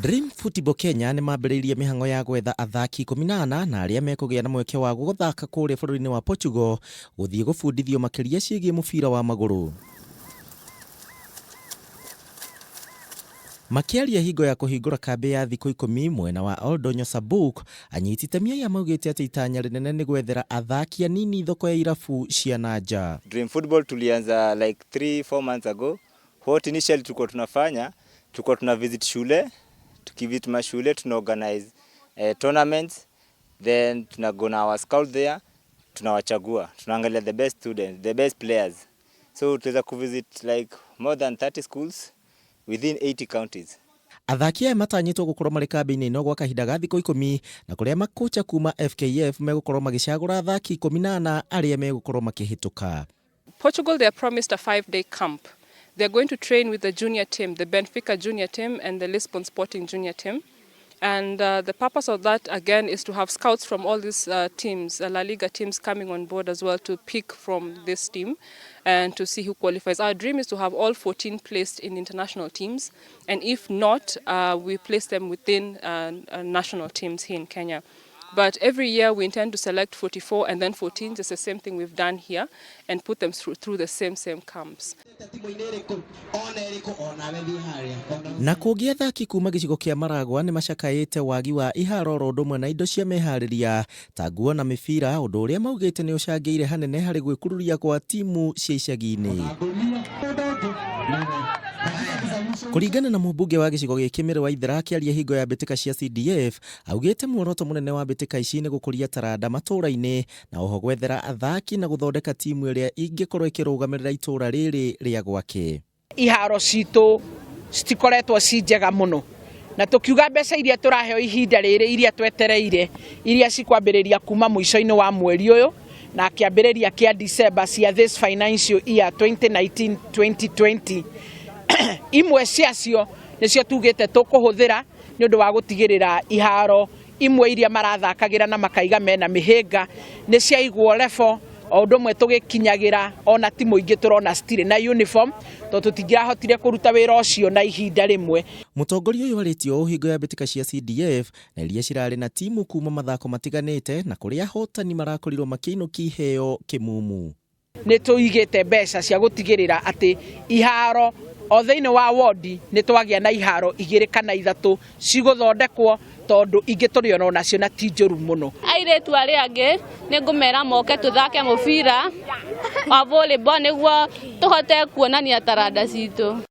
Dream Football Kenya nĩ mambĩrĩirie mĩhang'o ya gwetha athaki 18 na arĩa mekũgĩa na mweke wa gũthaka kũrĩa bũrũri-inĩ wa Portugal gũthiĩ gũbundithio makĩria ciĩgiĩ mũbira wa magũrũ. Makĩaria hingo ya kũhingũra kambĩ ya thikũ 10 mwena wa Oldonyo Sabuk, anyiti itemi aya maugĩte atĩ itanya rĩnene nĩ gwethera athaki anini thoko ya irabu cia nanja. Dream Football tulianza like 3-4 months ago. What initially tulikuwa tunafanya, tulikuwa tuna visit shule, tukivisit mashule, tuna organize tournaments, then tunago na our scout there, tunawachagua, tunaangalia the best students, the best players. So tuweza kuvisit like more than 30 schools within 80 counties. Athaki aya matanyĩtwo gũkorwo marĩ kambĩ-inĩ ĩno gwa kahinda ga thikũ 10 na kũrĩa makocha kuma FKF megũkorwo magĩcagũra athaki 18 arĩa megũkorwo makĩhĩtũka. Portugal, they are promised a 5-day camp. They're going to train with the junior team, the Benfica junior team and the Lisbon Sporting junior team. And the purpose of that, again, is to have scouts from all these teams, La Liga teams coming on board as well to pick from this team and to see who qualifies. Our dream is to have all 14 placed in international teams. And if not, we place them within national teams here in Kenya. But every year we intend to select 44 and then 14, just the same thing we've done here, and put them through the same camps. Na kũngĩ athaki kuma gĩcigo kĩa Maragwa nĩ macakaĩte wagi wa iharo ro ũndũ ũmwe na indo cia meharĩria ta nguo na mĩbira, ũndũ ũrĩa maugĩte nĩ ũcangĩire hanene harĩ gwĩkururia kwa timu cia icagi-inĩ. Kũringana na mũmbunge wa gĩcigo gĩkĩ Mĩrĩ Waithera akĩaria hingo ya mbĩtĩka cia CDF, augĩte muoroto mũnene wa mbĩtĩka ici nĩ gũkũria taranda matũũra-inĩ na oho gwethera athaki na gũthondeka timu ĩrĩa ingĩkorwo ĩkĩrũgamĩrĩra itũũra rĩrĩ rĩa gwake. Iharo citũ citikoretwo ci njega mũno na tũkiuga mbeca iria tũraheo ihinda rĩrĩ iria twetereire iria cikwambĩrĩria kuma mũico-inĩ wa mweri ũyũ na kĩambĩrĩria kĩa December cia this financial year 2019-2020. Imwe ciacio nĩcio tugĩte tũkũhũthĩra nĩ ũndũ wa gũtigĩrĩra iharo imwe iria marathakagĩra na makaiga mena mĩhĩnga nĩ ciaigwo level, o ũndũ ũmwe tũgĩkinyagĩra ona timu ingĩ tũrona citirĩ na uniform tondũ tũtingĩrahotire kũruta wĩra ũcio na ihinda rĩmwe. Mũtongoria ũyũ arĩtio hingo ya mbĩtĩka cia CDF na iria cirarĩ na timu kuma mathako matiganĩte na kũrĩa ahotani marakorirwo makĩinũkia iheo kĩmumu. Nĩ tũigĩte mbeca cia gũtigĩrĩra atĩ iharo o thĩinĩ wa wodi nĩ twagĩa na iharo 2 kana 3 cigũthondekwo tondũ ingĩ tũrĩona nacio na ti njũru mũno. Airĩtu arĩa angĩ nĩ ngũmera moke tũthake mũbira wa volleyball nĩguo tũhote kuonania taranda citũ.